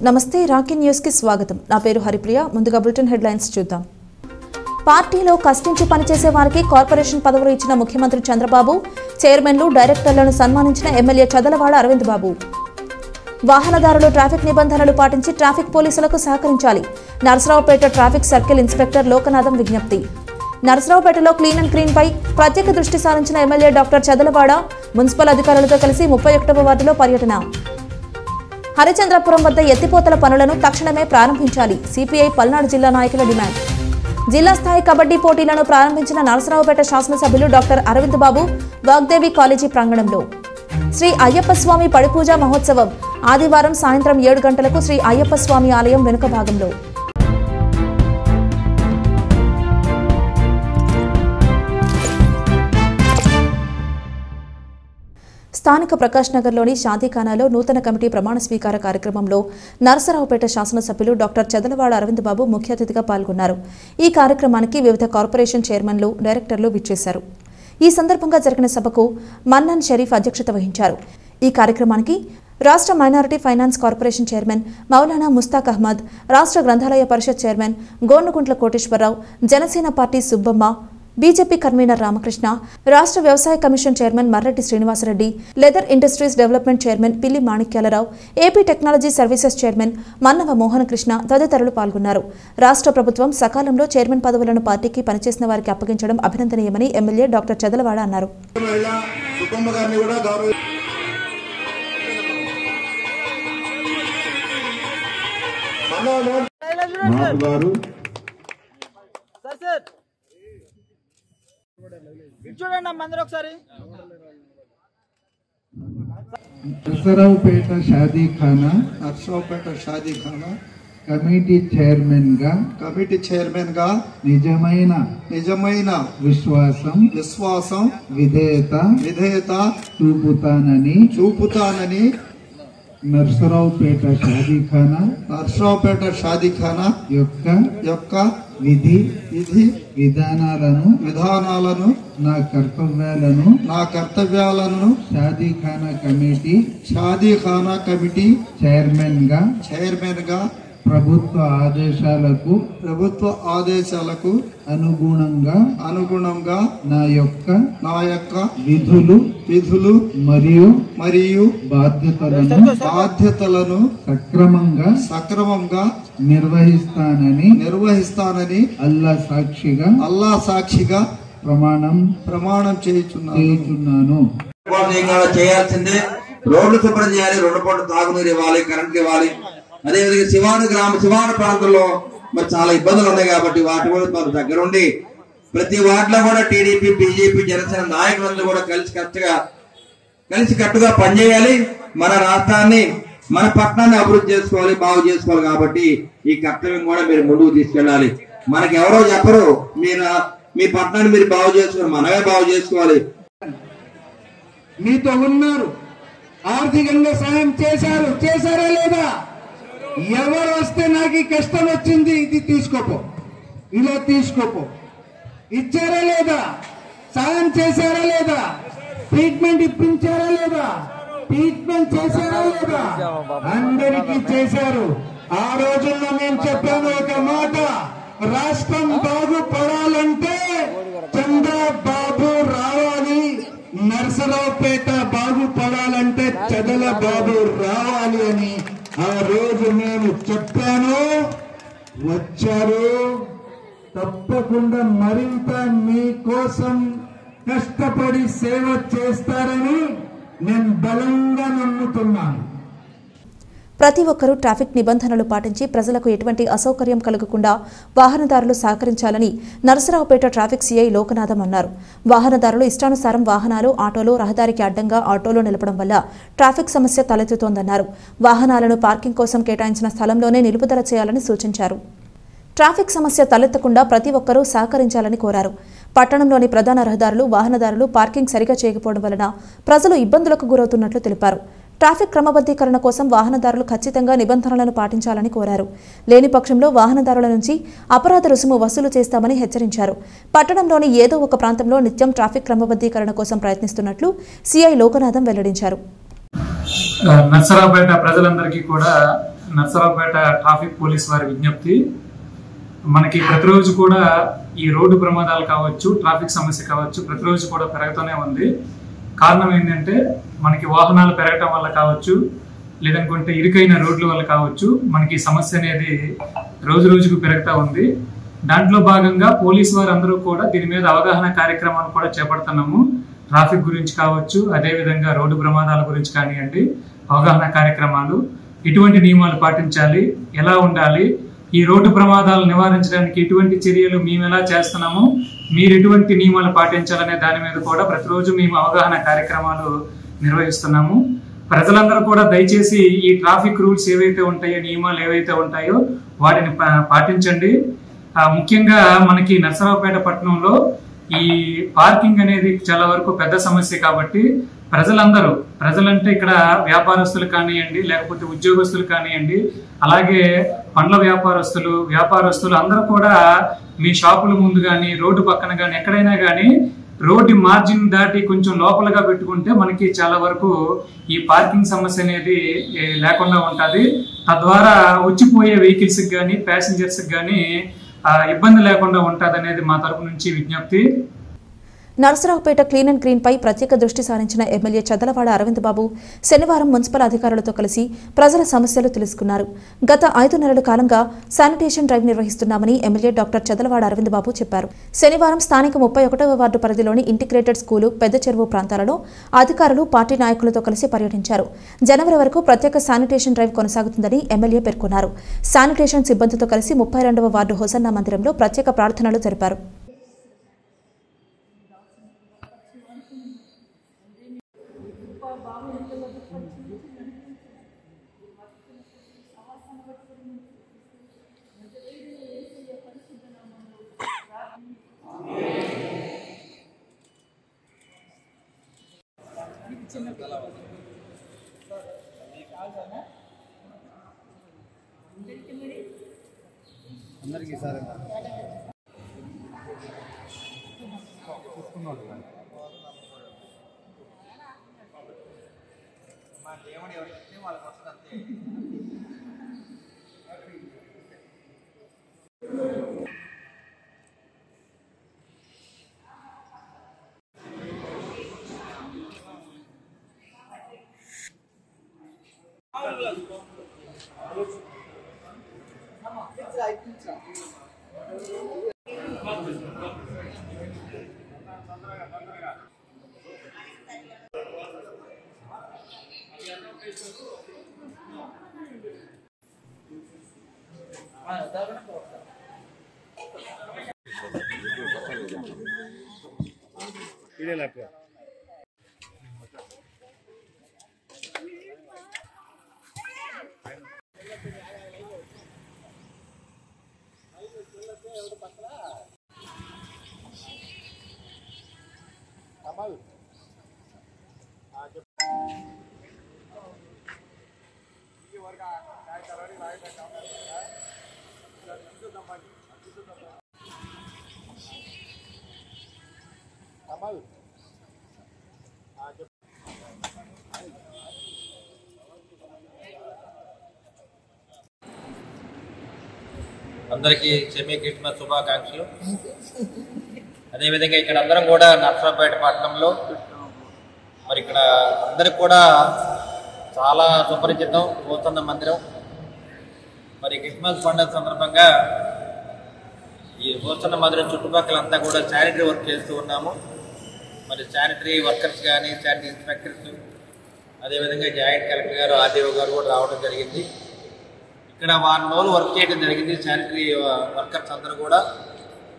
నమస్తే Rocky news కి స్వాగతం. నా పేరు హరిప్రియ. ముందుగా బులెటిన్ హెడ్లైన్స్ చూద్దాం. పార్టీలో కష్టించి పనిచేసే వారికి కార్పొరేషన్ పదవులు ఇచ్చిన ముఖ్యమంత్రి చంద్రబాబు, చైర్మన్లు, డైరెక్టర్లను సన్మానించిన ఎమ్మెల్యే చదలవాడ అరవింద్ బాబు. వాహనదారులు ట్రాఫిక్ నిబంధనలు పాటించి ట్రాఫిక్ పోలీసులకు సహకరించాలి. Narasaraopet traffic circle inspector Lokanatham విజ్ఞప్తి. నరసరావుపేటలో క్లీన్ అండ్ క్లీన్ పై ప్రత్యేక దృష్టి సారించిన ఎమ్మెల్యే డాక్టర్ చదలవాడ మున్సిపల్ అధికారులతో కలిసి 31వ వార్డులో పర్యటన. హరిచంద్రపురం వద్ద ఎత్తిపోతల పనులను తక్షణమే ప్రారంభించాలి. సిపిఐ పల్నాడు జిల్లా నాయకుల డిమాండ్. జిల్లా స్థాయి కబడ్డీ పోటీలను ప్రారంభించిన నరసరావుపేట శాసనసభ్యులు డాక్టర్ అరవింద్ బాబు వాగ్దేవి కాలేజీ ప్రాంగణంలో. శ్రీ అయ్యప్ప స్వామి పడిపూజ మహోత్సవం ఆదివారం సాయంత్రం 7 గంటలకు శ్రీ అయ్యప్ప స్వామి ఆలయం వెనుక భాగంలో. స్థానిక ప్రకాష్ నగర్లోని షాదీఖానాలో నూతన కమిటీ ప్రమాణ స్వీకార కార్యక్రమంలో నరసరావుపేట శాసనసభ్యులు డాక్టర్ చదలవాడ అరవింద్ బాబు ముఖ్య అతిథిగా పాల్గొన్నారు. ఈ కార్యక్రమానికి వివిధ కార్పొరేషన్ చైర్మన్లు, డైరెక్టర్లు విచ్చేశారు. ఈ సందర్భంగా జరిగిన సభకు మన్నన్ షరీఫ్ అధ్యక్షత వహించారు. ఈ కార్యక్రమానికి రాష్ట్ర minority finance corporation chairman Maulana Mustaq Ahmed, రాష్ట్ర గ్రంథాలయ పరిషత్ chairman Gornuguntla Koteswararao, Janasena party Subbamma, BJP convener Ramakrishna, రాష్ట్ర వ్యవసాయ commission chairman Marreddy Srinivasareddy, leather industries development chairman Pilli Manikyalarao, AP technology services chairman Mannava Mohana Krishna తదితరులు పాల్గొన్నారు. రాష్ట్ర ప్రభుత్వం సకాలంలో చైర్మన్ పదవులను పార్టీకి పనిచేసిన వారికి అప్పగించడం అభినందనీయమని ఎమ్మెల్యే డాక్టర్ చదలవాడ అన్నారు. నరసరావుపేట షాదీఖానా కమిటీ చైర్మన్ గా నిజమైన విశ్వాసం విధేయత చూపుతానని నరసరావుపేట షాదీఖానా యొక్క విధి విధానాలను నా కర్తవ్యాలను షాదీఖానా కమిటీ చైర్మన్ గా ప్రభుత్వ ఆదేశాలకు అనుగుణంగా నా యొక్క విధులు మరియు బాధ్యతలను సక్రమంగా నిర్వహిస్తానని అల్లా సాక్షిగా ప్రమాణం చేయుచున్నాను. చేయాల్సిందే. రోడ్లు శుభ్రం చేయాలి, 2 పూటలు తాగునీరు ఇవ్వాలి, కరెంట్ ఇవ్వాలి. అదేవిధంగా శివారు ప్రాంతంలో మరి చాలా ఇబ్బందులు ఉన్నాయి కాబట్టి వాటి కూడా మన దగ్గరుండి ప్రతి వార్డులో కూడా టీడీపీ, బీజేపీ, జనసేన నాయకులందరూ కూడా కలిసికట్టుగా పనిచేయాలి. మన రాష్ట్రాన్ని, మన పట్టణాన్ని అభివృద్ధి చేసుకోవాలి, బాగు చేసుకోవాలి. కాబట్టి ఈ కర్తవ్యం కూడా మీరు ముందుకు తీసుకెళ్ళాలి. మనకి ఎవరో చెప్పరు, మీ పట్టణాన్ని మీరు బాగు చేసుకోవాలి, మనమే బాగు చేసుకోవాలి. మీతో ఉన్నారు, ఆర్థికంగా సాయం చేశారా లేదా? ఎవరు వస్తే నాకు ఈ కష్టం వచ్చింది, ఇది తీసుకోపో, ఇలా తీసుకోపో, ఇచ్చారా లేదా? సాయం చేశారా లేదా? ట్రీట్మెంట్ ఇప్పించారా లేదా? ట్రీట్మెంట్ చేశారా లేదా? అందరికీ చేశారు. ఆ రోజుల్లో మేము చెప్పాము ఒక మాట, రాష్ట్రం బాగుపడాలంటే చంద్రబాబు రావాలి, నరసరావుపేట బాగుపడాలంటే చదలబాబు రావాలి అని ఆ రోజు నేను చెప్పాను. వచ్చారు. తప్పకుండా మరింత మీకోసం కష్టపడి సేవ చేస్తారని నేను బలంగా నమ్ముతున్నాను. ప్రతి ఒక్కరూ ట్రాఫిక్ నిబంధనలు పాటించి ప్రజలకు ఎటువంటి అసౌకర్యం కలగకుండా వాహనదారులు సహకరించాలని నరసరావుపేట ట్రాఫిక్ సిఐ లోకనాథం అన్నారు. వాహనదారులు ఇష్టానుసారం వాహనాలు, ఆటోలు రహదారికి అడ్డంగా ఆటోలు నిలపడం వల్ల ట్రాఫిక్ సమస్య తలెత్తుతోందన్నారు. వాహనాలను పార్కింగ్ కోసం కేటాయించిన స్థలంలోనే నిలుపుదల చేయాలని సూచించారు. ట్రాఫిక్ సమస్య తలెత్తకుండా ప్రతి ఒక్కరూ సహకరించాలని కోరారు. పట్టణంలోని ప్రధాన రహదారులు, వాహనదారులు పార్కింగ్ సరిగా చేయకపోవడం వలన ప్రజలు ఇబ్బందులకు గురవుతున్నట్లు తెలిపారు. ట్రాఫిక్ క్రమబద్ధీకరణ కోసం వాహనదారులు ఖచ్చితంగా నిబంధనలను పాటించాలని కోరారు. లేని పక్షంలో వాహనదారుల నుంచి అపరాధ రుసుము వసూలు చేస్తామని హెచ్చరించారు. పట్టణంలోని ఏదో ఒక ప్రాంతంలో నిత్యం ట్రాఫిక్ క్రమబద్ధీకరణ కోసం ప్రయత్నిస్తున్నట్లు సిఐ లోకనాథం వెల్లడించారు. నర్సరావుపేట ప్రజలందరికీ కూడా నర్సరావుపేట ట్రాఫిక్ పోలీస్ వారి విజ్ఞప్తి. మనకి ప్రతిరోజు కూడా ఈ రోడ్డు ప్రమాదాలు కావచ్చు, ట్రాఫిక్ సమస్య కావచ్చు, ప్రతిరోజు కూడా పెరుగుతూనే ఉంది. కారణం ఏంటంటే మనకి వాహనాలు పెరగటం వల్ల కావచ్చు, లేదనుకుంటే ఇరుకైన రోడ్ల వల్ల కావచ్చు, మనకి సమస్య అనేది రోజు రోజుకు పెరుగుతూ ఉంది. దాంట్లో భాగంగా పోలీసు వారు అందరూ కూడా దీని మీద అవగాహన కార్యక్రమాలు కూడా చేపడుతున్నాము. ట్రాఫిక్ గురించి కావచ్చు, అదేవిధంగా రోడ్డు ప్రమాదాల గురించి కానివ్వండి, అవగాహన కార్యక్రమాలు, ఎటువంటి నియమాలు పాటించాలి, ఎలా ఉండాలి, ఈ రోడ్డు ప్రమాదాలు నివారించడానికి ఎటువంటి చర్యలు మేము ఎలా చేస్తున్నాము, మీరు ఎటువంటి నియమాలు పాటించాలనే దాని మీద కూడా ప్రతిరోజు మేము అవగాహన కార్యక్రమాలు నిర్వహిస్తున్నాము. ప్రజలందరూ కూడా దయచేసి ఈ ట్రాఫిక్ రూల్స్ ఏవైతే ఉంటాయో, నియమాలు ఏవైతే ఉంటాయో వాటిని పాటించండి. ముఖ్యంగా మనకి నర్సరావుపేట పట్టణంలో ఈ పార్కింగ్ అనేది చాలా వరకు పెద్ద సమస్య కాబట్టి ప్రజలంటే ఇక్కడ వ్యాపారస్తులు కానివ్వండి, లేకపోతే ఉద్యోగస్తులు కానివ్వండి, అలాగే పండ్ల వ్యాపారస్తులు అందరూ కూడా మీ షాపుల ముందు కానీ, రోడ్డు పక్కన కానీ, ఎక్కడైనా కానీ రోడ్డు మార్జిన్ దాటి కొంచెం లోపలగా పెట్టుకుంటే మనకి చాలా వరకు ఈ పార్కింగ్ సమస్య అనేది లేకుండా ఉంటుంది. తద్వారా వచ్చిపోయే వెహికల్స్కి కానీ, ప్యాసింజర్స్కి కానీ ఇబ్బంది లేకుండా ఉంటుంది అనేది మా తరపు నుంచి విజ్ఞప్తి. నర్సరావుపేట క్లీన్ అండ్ గ్రీన్ పై ప్రత్యేక దృష్టి సారించిన ఎమ్మెల్యే చదలవాడ అరవింద్ బాబు శనివారం మున్సిపల్ అధికారులతో కలిసి ప్రజల సమస్యలు తెలుసుకున్నారు. గత 5 నెలల కాలంగా శానిటేషన్ డ్రైవ్ నిర్వహిస్తున్నామని ఎమ్మెల్యే డాక్టర్ చదలవాడ అరవింద్ బాబు చెప్పారు. శనివారం స్థానిక 31వ వార్డు పరిధిలోని ఇంటిగ్రేటెడ్ స్కూలు, పెద్ద చెరువు ప్రాంతాలలో అధికారులు, పార్టీ నాయకులతో కలిసి పర్యటించారు. జనవరి వరకు ప్రత్యేక శానిటేషన్ డ్రైవ్ కొనసాగుతుందని ఎమ్మెల్యే పేర్కొన్నారు. శానిటేషన్ సిబ్బందితో కలిసి 32వ వార్డు హోసన్న మందిరంలో ప్రత్యేక ప్రార్థనలు జరిపారు. అందరికీ సార్ అందరికీ సెమీ క్రిస్మస్ శుభాకాంక్షలు. అదేవిధంగా ఇక్కడ అందరం కూడా నర్సరావుపేట పట్టణంలో మరి ఇక్కడ అందరికి కూడా చాలా సుపరిచితం హోసన్న మందిరం. మరి క్రిస్మస్ పండుగ సందర్భంగా ఈ హోసన్న మందిరం చుట్టుపక్కలంతా కూడా శానిటరీ వర్క్ చేస్తూ ఉన్నాము. మరి శానిటరీ వర్కర్స్ కానీ, శానిటరీ ఇన్స్పెక్టర్స్, అదేవిధంగా జాయింట్ కలెక్టర్ గారు, ఆర్డీఓ గారు కూడా రావడం జరిగింది. ఇక్కడ 1 రోజులు వర్క్ చేయడం జరిగింది. శానిటరీ వర్కర్స్ అందరూ కూడా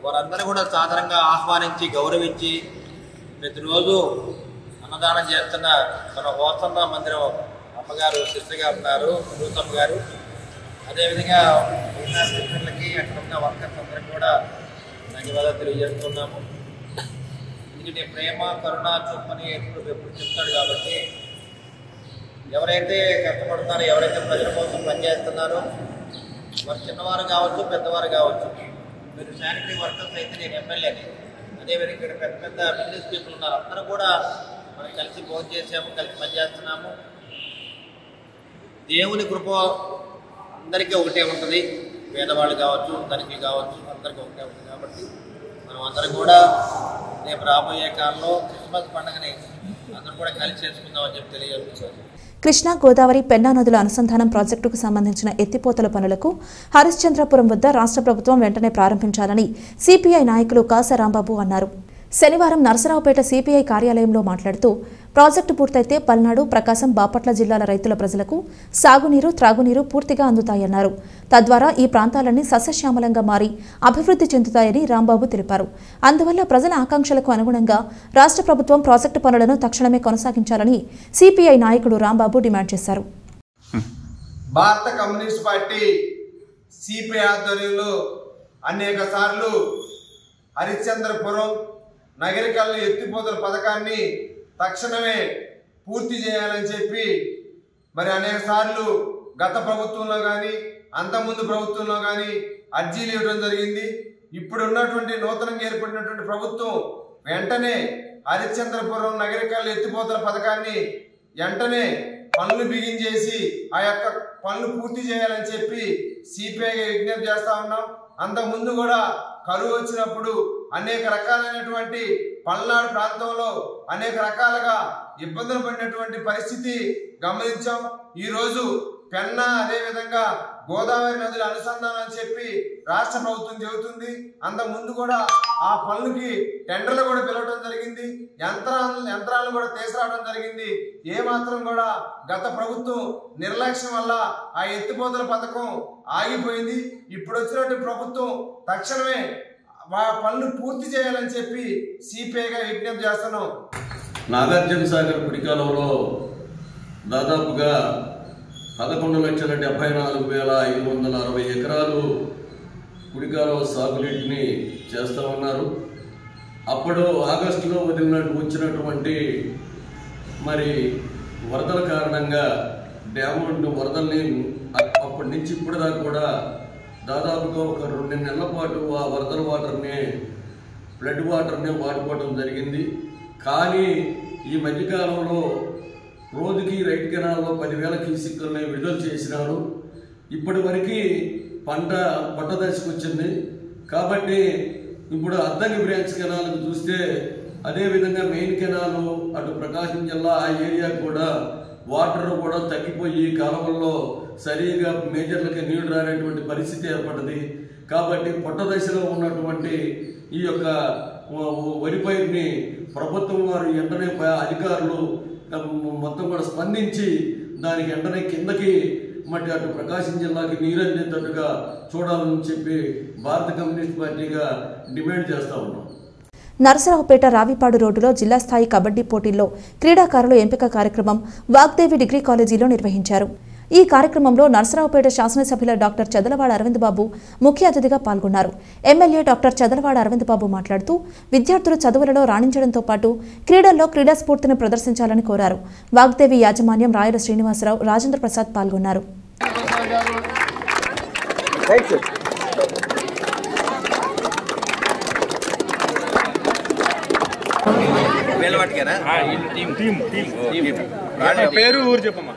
వారందరూ కూడా సాధారణంగా ఆహ్వానించి, గౌరవించి ప్రతిరోజు అన్నదానం చేస్తున్న మన హోసన్న మందిరం అమ్మగారు, సిస్టర్ గారు ఉన్నారు, రూతమ్మ గారు, అదేవిధంగా సిస్టర్లకి, అక్కడ ఉన్న వర్కర్స్ అందరికి కూడా ధన్యవాదాలు తెలియజేస్తున్నాము. ఎందుకంటే ప్రేమ, కరుణ చూపని ఎప్పుడు చెప్తాడు కాబట్టి ఎవరైతే కష్టపడుతున్నారో, ఎవరైతే ప్రజల కోసం పనిచేస్తున్నారో, వారు చిన్నవారు కావచ్చు, పెద్దవారు కావచ్చు, మీరు శానిటరీ వర్కర్స్ అయితే నేను ఎమ్మెల్యేని, అదేవిధంగా ఇక్కడ పెద్ద పెద్ద బిజినెస్ పీపుల్ ఉన్నారు, అందరూ కూడా మనం కలిసి భోజనం చేసాము, కలిసి పనిచేస్తున్నాము. దేవుని కృప అందరికీ ఒకటే ఉంటుంది, పేదవాళ్ళు కావచ్చు, ధనికులు కావచ్చు, అందరికీ ఒకటే ఉంటుంది. కాబట్టి మనం అందరం కూడా రేపు రాబోయే కాలంలో క్రిస్మస్ పండుగని అందరూ కూడా కలిసి చేసుకుందామని చెప్పి తెలియజేస్తున్నాను. కృష్ణా గోదావరి పెన్నా నదుల అనుసంధానం ప్రాజెక్టుకు సంబంధించిన ఎత్తిపోతల పనులకు హరిశ్చంద్రపురం వద్ద రాష్ట్ర ప్రభుత్వం వెంటనే ప్రారంభించాలని సిపిఐ నాయకులు కాసా రాంబాబు అన్నారు. శనివారం నరసరావుపేట సిపిఐ కార్యాలయంలో మాట్లాడుతూ ప్రాజెక్టు పూర్తయితే పల్నాడు, ప్రకాశం, బాపట్ల జిల్లాల రైతుల ప్రజలకు సాగునీరు, త్రాగునీరు పూర్తిగా అందుతాయన్నారు. తద్వారా ఈ ప్రాంతాలన్నీ సస్యశ్యామలంగా మారి అభివృద్ధి చెందుతాయని రాంబాబు తెలిపారు. అందువల్ల ప్రజల ఆకాంక్షలకు అనుగుణంగా రాష్ట్ర ప్రభుత్వం ప్రాజెక్టు పనులను తక్షణమే కొనసాగించాలని సిపిఐ నాయకుడు రాంబాబు డిమాండ్ చేశారు. భారత కమ్యూనిస్ట్ పార్టీ సిపిఐ ఆధ్వర్యంలో అనేక సార్లు హరిశ్చంద్రపురం నగరికల్లు ఎత్తిపోతల పథకాన్ని తక్షణమే పూర్తి చేయాలని చెప్పి మరి అనేక సార్లు గత ప్రభుత్వంలో కానీ అంతకుముందు ప్రభుత్వంలో కానీ అర్జీలు ఇవ్వడం జరిగింది. ఇప్పుడు ఉన్నటువంటి నూతనంగా ఏర్పడినటువంటి ప్రభుత్వం వెంటనే హరిశ్చంద్రపురం నగరికల్లు ఎత్తిపోతల పథకాన్ని వెంటనే పనులు బిగించేసి ఆ యొక్క పనులు పూర్తి చేయాలని చెప్పి సిపిఐగా విజ్ఞప్తి చేస్తా ఉన్నాం. అంతకుముందు కూడా కరువు వచ్చినప్పుడు అనేక రకాలైనటువంటి పల్నాడు ప్రాంతంలో అనేక రకాలుగా ఇబ్బందులు పడినటువంటి పరిస్థితి గమనించాం. ఈరోజు పెన్నా అదేవిధంగా గోదావరి నదుల అనుసంధానం అని చెప్పి రాష్ట్ర ప్రభుత్వం చెబుతుంది. అంతకుముందు కూడా ఆ పనులకి టెండర్లు కూడా పిలవడం జరిగింది, యంత్రాలను కూడా తీసుకురావడం జరిగింది. ఏమాత్రం కూడా గత ప్రభుత్వం నిర్లక్ష్యం వల్ల ఆ ఎత్తిపోతల పథకం ఆగిపోయింది. ఇప్పుడు వచ్చినటువంటి ప్రభుత్వం తక్షణమే పనులు పూర్తి చేయాలని చెప్పి సిపిఐగా విజ్ఞప్తి చేస్తున్నాం. నాగార్జున సాగర్ కుడికాలంలో దాదాపుగా 11,74,560 ఎకరాలు కుడికాలువ సాగునీటిని చేస్తూ ఉన్నారు. అప్పుడు ఆగస్టులో వచ్చినటువంటి మరి వరదల కారణంగా డ్యాము వరదల్ని అప్పటి నుంచి ఇప్పటిదాకా కూడా దాదాపుగా ఒక 2 నెలల పాటు ఆ వరదల వాటర్ని, ఫ్లడ్ వాటర్ని వాడుకోవడం జరిగింది. కానీ ఈ మధ్యకాలంలో రోజుకి రైట్ కెనాల్లో 10,000 క్యూసెక్కుల్ని విడుదల చేసినారు. ఇప్పటి వరకు పంట పొట్ట దశకు వచ్చింది. కాబట్టి ఇప్పుడు అద్దంకి బ్రాంచ్ కెనాల్కి చూస్తే అదేవిధంగా మెయిన్ కెనాలు అటు ప్రకాశం జిల్లా ఆ ఏరియా కూడా వాటర్ కూడా తగ్గిపోయి కాలువల్లో సరిగా మేజర్లకి నీళ్లు రానటువంటి పరిస్థితి ఏర్పడింది. కాబట్టి పొట్ట దశలో ఉన్నటువంటి ఈ యొక్క వరి పైరుని ప్రభుత్వం వారు వెంటనే అధికారులు మొత్తం కూడా స్పందించి దానికి వెంటనే కిందకి మట్టి అటు ప్రకాశం జిల్లాకి నీరందేటట్టుగా చూడాలని చెప్పి భారత కమ్యూనిస్ట్ పార్టీగా డిమాండ్ చేస్తూ ఉన్నాం. నరసరావుపేట రావిపాడు రోడ్డులో జిల్లా స్థాయి కబడ్డీ పోటీల్లో క్రీడాకారుల ఎంపిక కార్యక్రమం వాగ్దేవి డిగ్రీ కాలేజీలో నిర్వహించారు. ఈ కార్యక్రమంలో నరసరావుపేట శాసనసభ్యుల డాక్టర్ చదలవాడ అరవింద్ బాబు ముఖ్య అతిథిగా పాల్గొన్నారు. ఎమ్మెల్యే డాక్టర్ చదలవాడ అరవింద్ బాబు మాట్లాడుతూ విద్యార్థులు చదువులలో రాణించడంతో పాటు క్రీడల్లో క్రీడా స్ఫూర్తిని ప్రదర్శించాలని కోరారు. వాగ్దేవి యాజమాన్యం రాయల శ్రీనివాసరావు, రాజేంద్ర ప్రసాద్ పాల్గొన్నారు. పేరు ఊరు చెప్పమ్మా.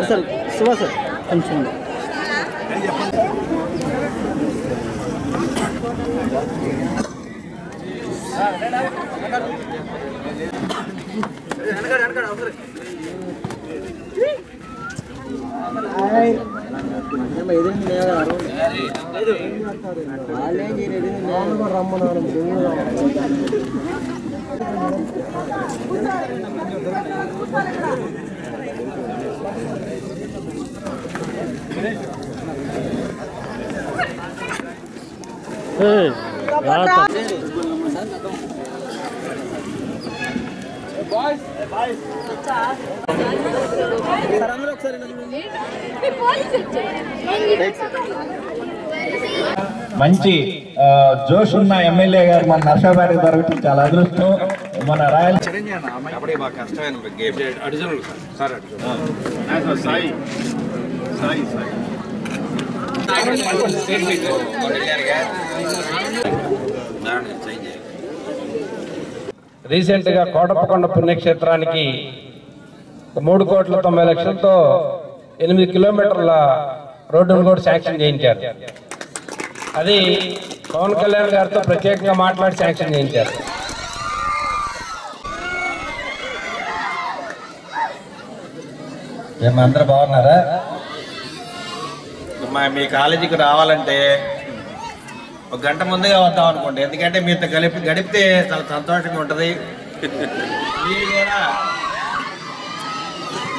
సార్ శివ సార్ కొంచెం మంచి జోష్ ఉన్న ఎమ్మెల్యే గారు మన నర్సాబాద్ దొరకటం చాలా అదృష్టం. మన రాయల్ రీసెంట్గా కోటప్పకొండ పుణ్యక్షేత్రానికి 3,90,00,000తో 8 కిలోమీటర్ల రోడ్డును కూడా శాంక్షన్ చేయించారు. అది పవన్ కళ్యాణ్ గారితో ప్రత్యేకంగా మాట్లాడి శాంక్షన్ చేయించారు. అందరూ బాగున్నారా? మీ కాలేజీకి రావాలంటే ఒక గంట ముందుగా వద్దాం అనుకోండి, ఎందుకంటే మీతో గడిపితే చాలా సంతోషంగా ఉంటుంది.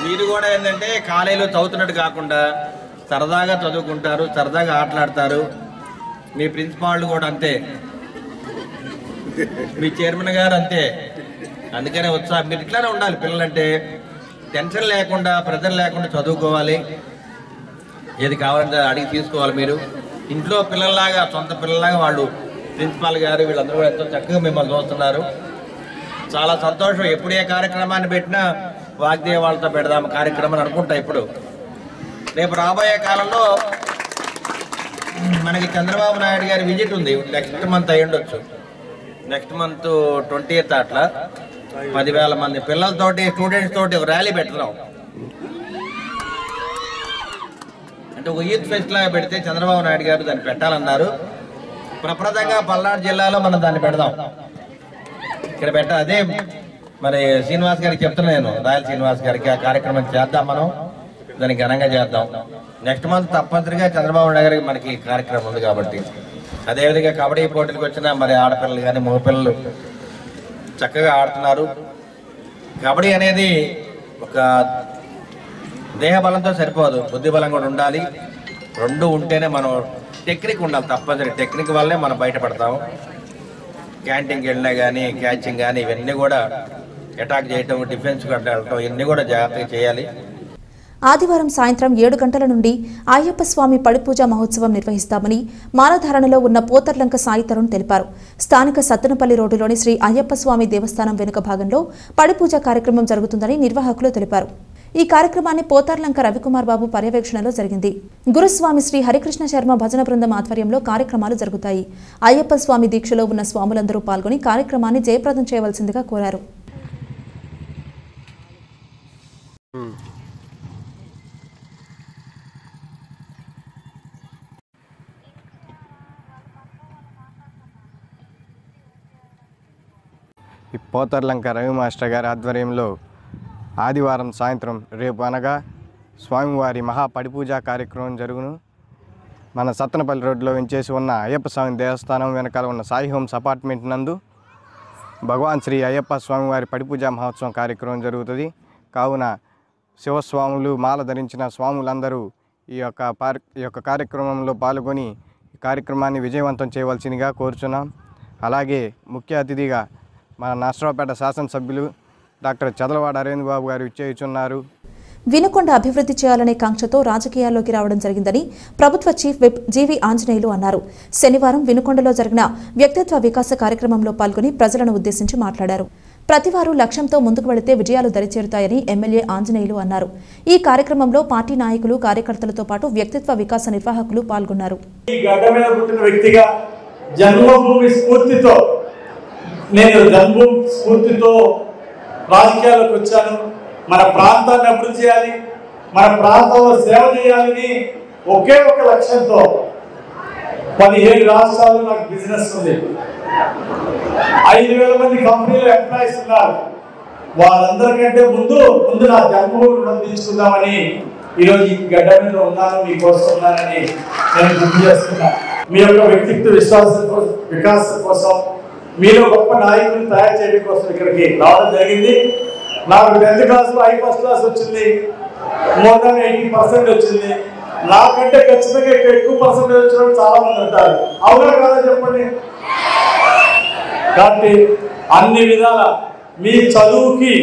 మీరు కూడా ఏంటంటే కాలేజీలో చదువుతున్నట్టు కాకుండా సరదాగా చదువుకుంటారు, సరదాగా ఆటలాడతారు. మీ ప్రిన్సిపాల్ కూడా అంతే, మీ చైర్మన్ గారు అంతే. అందుకనే ఉత్సాహం మీరు ఇట్లానే ఉండాలి. పిల్లలంటే టెన్షన్ లేకుండా, ప్రెజర్ లేకుండా చదువుకోవాలి. ఏది కావాలంటే అడిగి తీసుకోవాలి. మీరు ఇంట్లో పిల్లల్లాగా, సొంత పిల్లల్లాగా వాళ్ళు ప్రిన్సిపాల్ గారు వీళ్ళందరూ కూడా ఎంతో చక్కగా మిమ్మల్ని చూస్తున్నారు. చాలా సంతోషం. ఎప్పుడు ఏ కార్యక్రమాన్ని పెట్టినా వాగ్దేవ వాళ్ళతో పెడదాం కార్యక్రమం అనుకుంటా. ఇప్పుడు రేపు రాబోయే కాలంలో మనకి చంద్రబాబు నాయుడు గారి విజిట్ ఉంది. నెక్స్ట్ మంత్ అయ్యి ఉండొచ్చు, నెక్స్ట్ మంత్ 20th అట్లా 10,000 మంది పిల్లలతోటి, స్టూడెంట్స్ తోటి ఒక ర్యాలీ పెట్టున్నాం. అంటే ఒక యూత్ ఫెస్ట్ లాగా పెడితే చంద్రబాబు నాయుడు గారు దాన్ని పెట్టాలన్నారు. ప్రప్రదంగా పల్నాడు జిల్లాలో మనం దాన్ని పెడదాం. ఇక్కడ అదే మరి శ్రీనివాస్ గారికి చెప్తున్నా నేను, రాయల్ శ్రీనివాస్ గారికి ఆ కార్యక్రమం చేద్దాం. మనం దాన్ని ఘనంగా చేద్దాం. నెక్స్ట్ మంత్ తప్పనిసరిగా చంద్రబాబు నాయుడు గారికి మనకి కార్యక్రమం ఉంది కాబట్టి. అదేవిధంగా కబడ్డీ పోటీలకు వచ్చిన మరి ఆడపిల్లలు కానీ మగపిల్లలు చక్కగా ఆడుతున్నారు. కబడ్డీ అనేది ఒక దేహ బలంతో సరిపోదు, బుద్ధి బలం కూడా ఉండాలి. రెండు ఉంటేనే మనం టెక్నిక్ ఉండాలి. తప్పనిసరి టెక్నిక్ వల్లే మనం బయటపడతాము. క్యాంటీన్కి వెళ్ళినా కానీ, క్యాచింగ్ కానీ ఇవన్నీ కూడా అటాక్ చేయటం, డిఫెన్స్ వెళ్ళటం ఇవన్నీ కూడా జాగ్రత్తగా చేయాలి. ఆదివారం సాయంత్రం 7 గంటల నుండి అయ్యప్ప స్వామి పడిపూజ మహోత్సవం నిర్వహిస్తామని మాలధారణలో ఉన్న పోతర్లంక సాయి తరుణ్ తెలిపారు. స్థానిక సత్తెనపల్లి రోడ్డులోని శ్రీ అయ్యప్ప స్వామి దేవస్థానం వెనుక భాగంలో పడిపూజ కార్యక్రమం జరుగుతుందని నిర్వాహకులు తెలిపారు. ఈ కార్యక్రమాన్ని పోతార్లంక రవికుమార్ బాబు పర్యవేక్షణలో జరిగింది. గురుస్వామి శ్రీ హరికృష్ణ శర్మ భజన బృందం ఆధ్వర్యంలో కార్యక్రమాలు జరుగుతాయి. అయ్యప్ప స్వామి దీక్షలో ఉన్న స్వాములందరూ పాల్గొని కార్యక్రమాన్ని జయప్రదం చేయవలసిందిగా కోరారు. ఈ పోతర్లంక రవి మాస్టర్ గారి ఆధ్వర్యంలో ఆదివారం సాయంత్రం రేపు అనగా స్వామివారి మహాపడిపూజ కార్యక్రమం జరుగును. మన సత్తెనపల్లి రోడ్లో వెంచేసి ఉన్న అయ్యప్ప స్వామి దేవస్థానం వెనకాల ఉన్న సాయి హోమ్స్ అపార్ట్మెంట్ నందు భగవాన్ శ్రీ అయ్యప్ప స్వామివారి పడిపూజ మహోత్సవం కార్యక్రమం జరుగుతుంది. కావున శివస్వాములు, మాల ధరించిన స్వాములందరూ ఈ యొక్క కార్యక్రమంలో పాల్గొని ఈ కార్యక్రమాన్ని విజయవంతం చేయవలసిందిగా కోరుచున్నాం. అలాగే ముఖ్య అతిథిగా మన నర్సరావుపేట శాసనసభ్యులు డాక్టర్ చదలవాడ అరవింద్ బాబు గారు ఇచ్చేయుచున్నారు. వినుకొండ అభివృద్ధి చేయాలనే కాంక్షతో రాజకీయాల్లోకి రావడం జరిగిందని ప్రభుత్వ చీఫ్ విప్ జీవి ఆంజనేయులు అన్నారు. శనివారం వినుకొండలో జరిగిన వ్యక్తిత్వ వికాస కార్యక్రమంలో పాల్గొని ప్రజలను ఉద్దేశించి మాట్లాడారు. ప్రతివారు లక్ష్యంతో ముందుకు వెళితే విజయాలు దరిచేరుతాయని ఎమ్మెల్యే ఆంజనేయులు అన్నారు. ఈ కార్యక్రమంలో పార్టీ నాయకులు, కార్యకర్తలతో పాటు వ్యక్తిత్వ వికాస నిర్వాహకులు పాల్గొన్నారు. నేను జన్మభూమి స్ఫూర్తితో రాజకీయాల్లోకి వచ్చాను. మన ప్రాంతాన్ని అభివృద్ధి చేయాలి, మన ప్రాంతంలో సేవ చేయాలని ఒకే ఒక లక్ష్యంతో 17 రాష్ట్రాల్లో నాకు బిజినెస్ ఉంది. 5,000 మంది కంపెనీలో ఎంప్లాయీస్ ఉన్నారు. వాళ్ళందరికంటే ముందు నా జన్మభూమి రుణం తీసుకుందామని ఈరోజు ఈ గడ్డ మీద ఉన్నాను, మీకోసం ఉన్నానని నేను గుర్తు చేస్తున్నాను. మీ యొక్క వ్యక్తిత్వ వికాసం కోసం, మీలో గొప్ప నాయకులను తయారు చేయడం కోసం ఇక్కడికి రావడం జరిగింది. నాకు 10th క్లాస్లో ఫస్ట్ క్లాస్ వచ్చింది, మోర్ దాన్ 80% వచ్చింది. నాకంటే ఖచ్చితంగా ఎక్కువ పర్సెంటేజ్ వచ్చిన చాలా మంది ఉంటారు. అవునా కాదా చెప్పండి? కాబట్టి అన్ని విధాల మీ చదువుకి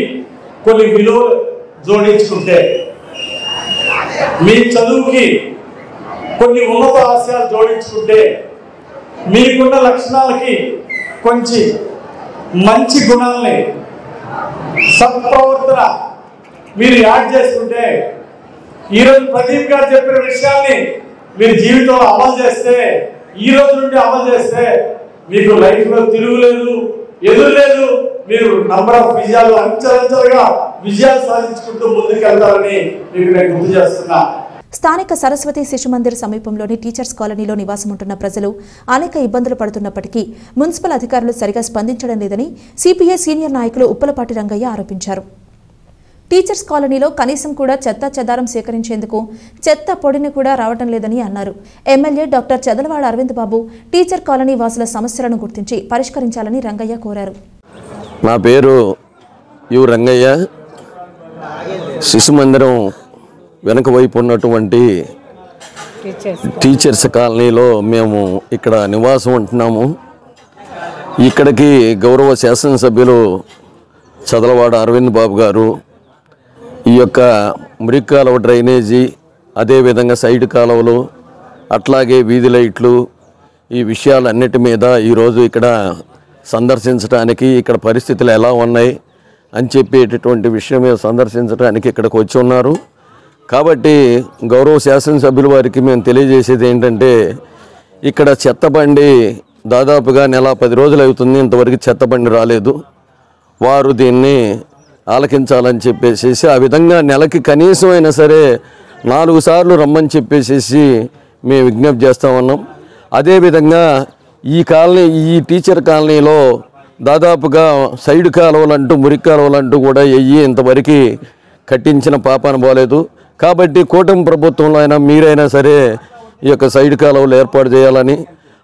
కొన్ని విలువలు జోడించుకుంటే, మీ చదువుకి కొన్ని ఉన్నత ఆశయాలు జోడించుకుంటే, మీకున్న లక్షణాలకి కొంచెం మంచి గుణాలని, సత్ప్రవర్తన మీరు యాడ్ చేసుకుంటే, ఈరోజు ప్రదీప్ గారు చెప్పిన విషయాన్ని మీరు జీవితంలో అమలు చేస్తే, ఈ రోజు నుండి అమలు చేస్తే మీకు లైఫ్లో తిరుగులేదు, ఎదురు లేదు. మీరు నంబర్ ఆఫ్ విజయాలు అంచెలంచెలుగా విజయాలు సాధించుకుంటూ ముందుకెళ్తారని మీకు నేను గుర్తు చేస్తున్నా. స్థానిక సరస్వతి శిశు మందిర్ సమీపంలోని టీచర్స్ కాలనీలో నివాసం ఉంటున్న ప్రజలు అనేక ఇబ్బందులు పడుతున్నప్పటికీ మున్సిపల్ అధికారులు సరిగా స్పందించడం లేదని సిపిఐ సీనియర్ నాయకులు ఉప్పలపాటి రంగయ్య ఆరోపించారు. టీచర్స్ కాలనీలో కనీసం కూడా చెత్త చెదారం సేకరించేందుకు చెత్త పొడిని కూడా రావడం లేదని అన్నారు. ఎమ్మెల్యే డాక్టర్ చదలవాడ అరవింద్ బాబు టీచర్ కాలనీ వాసుల సమస్యలను గుర్తించి పరిష్కరించాలని రంగయ్య కోరారు. నా పేరు యు రంగయ్య. శిశు మందిరం వెనక వైపు ఉన్నటువంటి టీచర్స్ కాలనీలో మేము ఇక్కడ నివాసం ఉంటున్నాము. ఇక్కడికి గౌరవ శాసనసభ్యులు చదలవాడ అరవింద్ బాబు గారు ఈ యొక్క మురికి కాలువ డ్రైనేజీ, అదేవిధంగా సైడ్ కాలువలు, అట్లాగే వీధి లైట్లు, ఈ విషయాలన్నిటి మీద ఈరోజు ఇక్కడ సందర్శించడానికి, ఇక్కడ పరిస్థితులు ఎలా ఉన్నాయి అని చెప్పేటటువంటి విషయం మీద సందర్శించడానికి ఇక్కడికి వచ్చి ఉన్నారు. కాబట్టి గౌరవ శాసనసభ్యుల వారికి మేము తెలియజేసేది ఏంటంటే, ఇక్కడ చెత్త బండి దాదాపుగా నెల 10 రోజులు అవుతుంది, ఇంతవరకు చెత్త బండి రాలేదు. వారు దీన్ని ఆలకించాలని చెప్పేసి ఆ విధంగా నెలకి కనీసం అయినా సరే 4 సార్లు రమ్మని చెప్పేసి మేము విజ్ఞప్తి చేస్తూ ఉన్నాం. అదేవిధంగా ఈ టీచర్ కాలనీలో దాదాపుగా సైడ్ కాలువలంటూ మురికి కాలువలంటూ కూడా ఇంతవరకు కట్టించిన పాపాన పోలేదు. కాబట్టి కూటమి ప్రభుత్వంలో అయినా మీరైనా సరే ఈ యొక్క సైడ్ కాలువలు ఏర్పాటు చేయాలని,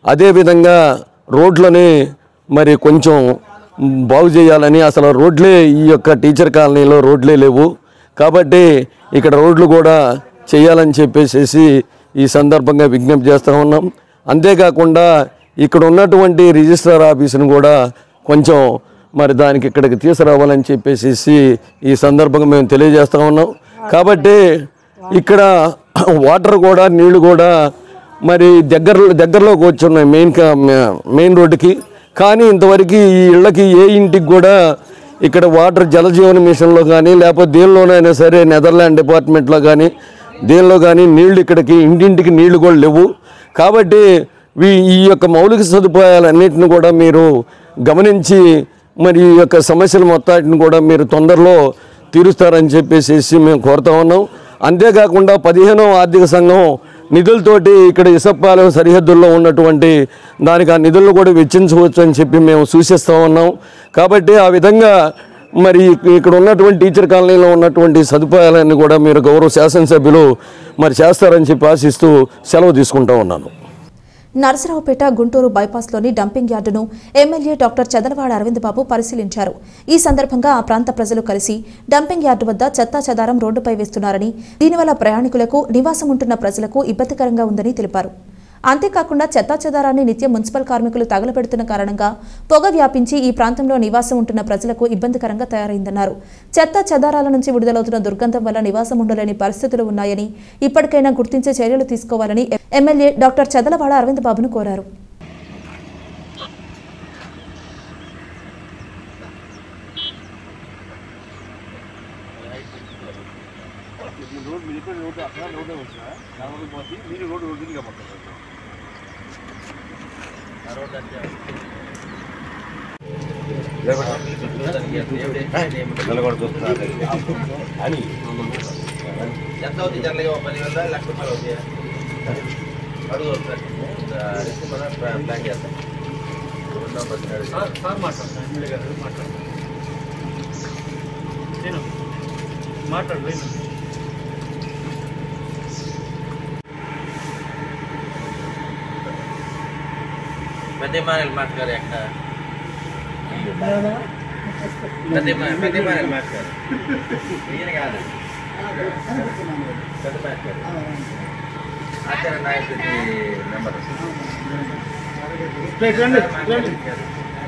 అదేవిధంగా రోడ్లని మరి కొంచెం బాగు చేయాలని. అసలు రోడ్లే ఈ యొక్క టీచర్ కాలనీలో రోడ్లే లేవు. కాబట్టి ఇక్కడ రోడ్లు కూడా చేయాలని చెప్పేసి ఈ సందర్భంగా విజ్ఞప్తి చేస్తూ ఉన్నాం. అంతేకాకుండా ఇక్కడ ఉన్నటువంటి రిజిస్ట్రార్ ఆఫీసును కూడా కొంచెం మరి దానికి ఇక్కడికి తీసుకురావాలని చెప్పేసి ఈ సందర్భంగా మేము తెలియజేస్తూ ఉన్నాం. కాబట్టి ఇక్కడ వాటర్ కూడా, నీళ్లు కూడా మరి దగ్గరలోకి వచ్చి ఉన్నాయి మెయిన్ రోడ్డుకి. కానీ ఇంతవరకు ఈ ఇళ్ళకి ఏ ఇంటికి కూడా ఇక్కడ వాటర్ జలజీవన మిషన్లో కానీ లేకపోతే దేనిలోనైనా సరే నెదర్లాండ్ డిపార్ట్మెంట్లో కానీ దేనిలో కానీ నీళ్లు ఇక్కడికి ఇంటింటికి నీళ్లు కూడా లేవు. కాబట్టి ఈ యొక్క మౌలిక సదుపాయాలన్నింటిని కూడా మీరు గమనించి మరి ఈ యొక్క సమస్యలు మొత్తాన్ని కూడా మీరు తొందరలో తీరుస్తారని చెప్పేసి మేము కోరుతా ఉన్నాం. అంతేకాకుండా 15వ ఆర్థిక సంఘం నిధులతోటి ఇక్కడ ఇసప్పాలెం సరిహద్దుల్లో ఉన్నటువంటి దానికి ఆ నిధులను కూడా వెచ్చించవచ్చు అని చెప్పి మేము సూచిస్తూ ఉన్నాం. కాబట్టి ఆ విధంగా మరి ఇక్కడ ఉన్నటువంటి టీచర్ కాలనీలో ఉన్నటువంటి సదుపాయాలన్నీ కూడా మీరు గౌరవ శాసనసభ్యులు మరి చేస్తారని చెప్పి ఆశిస్తూ సెలవు తీసుకుంటూ ఉన్నాను. నరసరావుపేట గుంటూరు బైపాస్లోని డంపింగ్ యార్డును ఎమ్మెల్యే డాక్టర్ చదలవాడ అరవింద్ బాబు పరిశీలించారు. ఈ సందర్భంగా ఆ ప్రాంత ప్రజలు కలిసి డంపింగ్ యార్డు వద్ద చెత్తా చెదారం రోడ్డుపై వేస్తున్నారని, దీనివల్ల ప్రయాణికులకు, నివాసం ఉంటున్న ప్రజలకు ఇబ్బందికరంగా ఉందని తెలిపారు. అంతేకాకుండా చెత్తా చెదారాన్ని నిత్యం మున్సిపల్ కార్మికులు తగలబెడుతున్న కారణంగా పొగ వ్యాపించి ఈ ప్రాంతంలో నివాసం ఉంటున్న ప్రజలకు ఇబ్బందికరంగా తయారైందన్నారు. చెత్తా చెదారాల నుంచి విడుదలవుతున్న దుర్గంధం వల్ల నివాసం ఉండలేని పరిస్థితులు ఉన్నాయని, ఇప్పటికైనా గుర్తించే చర్యలు తీసుకోవాలని ఎమ్మెల్యే డాక్టర్ చదలవాడ అరవింద్ బాబును కోరారు. అని ఎంత అవుతుంది జనరల్గా 10,000 లక్ష రూపాయలు అవుతాయి. అడుగు ప్లాన్ చేస్తాం. మాట్లాడు పెద్దమానేలు మాట్లాడారు. ఎక్కడ పెద్దమానేలు మాట్లాడారు. ఈయన కాదు, పెద్ద మాట్లాడు ఆచార్య నాయకుడి నెంబర్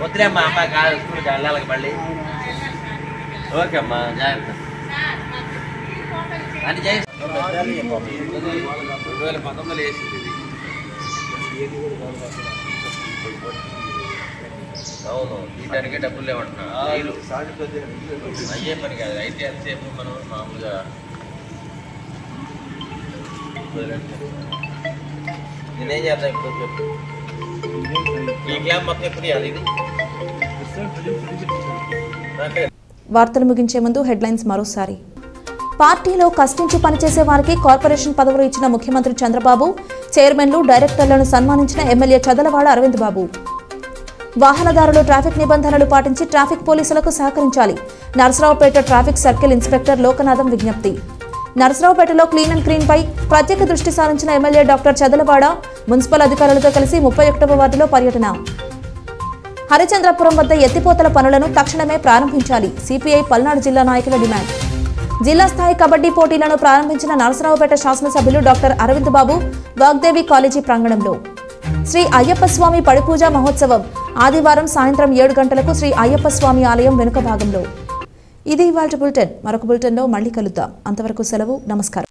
వద్దులే అమ్మా. అమ్మ కాదు, స్కూల్కి వెళ్ళాలి మళ్ళీ. ఓకే అమ్మా, జాగ్రత్త అని చేసి 2019 వేసింది ఇది. అవును, వీటానికే డబ్బులు లేవంటున్నా. అయ్యే పని కాదు. అయితే ఎంతసేపు మనం మామూలుగా నేనేం చేద్దాం ఇప్పుడు చెప్పు. ఈ క్లాప్ మొత్తం ఎప్పుడు ఇవ్వాలి ఇది? వార్తలు ముగించే ముందు హెడ్లైన్స్ మరోసారి. పార్టీలో కష్టించి పనిచేసే వారికి కార్పొరేషన్ పదవులు ఇచ్చిన ముఖ్యమంత్రి చంద్రబాబు, చైర్మన్లు, డైరెక్టర్లను సన్మానించిన ఎమ్మెల్యే చదలవాడ అరవింద్ బాబు. వాహనదారులు ట్రాఫిక్ నిబంధనలు పాటించి ట్రాఫిక్ పోలీసులకు సహకరించాలి. Narasaraopet traffic circle inspector Lokanatham విజ్ఞప్తి. నరసరావుపేటలో క్లీన్ అండ్ క్లీన్ పై ప్రత్యేక దృష్టి సారించిన ఎమ్మెల్యే డాక్టర్ చదలవాడ మున్సిపల్ అధికారులతో కలిసి 31వ వార్డులో పర్యటన. హరిచంద్రపురం వద్ద ఎత్తిపోతల పనులను తక్షణమే ప్రారంభించాలి. సిపిఐ పల్నాడు జిల్లా నాయకుల డిమాండ్. జిల్లా స్థాయి కబడ్డీ పోటీలను ప్రారంభించిన నరసరావుపేట శాసనసభ్యులు డాక్టర్ అరవింద్ బాబు వాగ్దేవి కాలేజీ ప్రాంగణంలో. శ్రీ అయ్యప్ప స్వామి పడిపూజ మహోత్సవం ఆదివారం సాయంత్రం 7 గంటలకు శ్రీ అయ్యప్ప స్వామి ఆలయం వెనుక భాగంలో. ఇది ఇవాల్టి బులెటిన్. మరొక బులెటిన్లో మళ్ళీ కలుద్దాం. అంతవరకు సెలవు. నమస్కారం.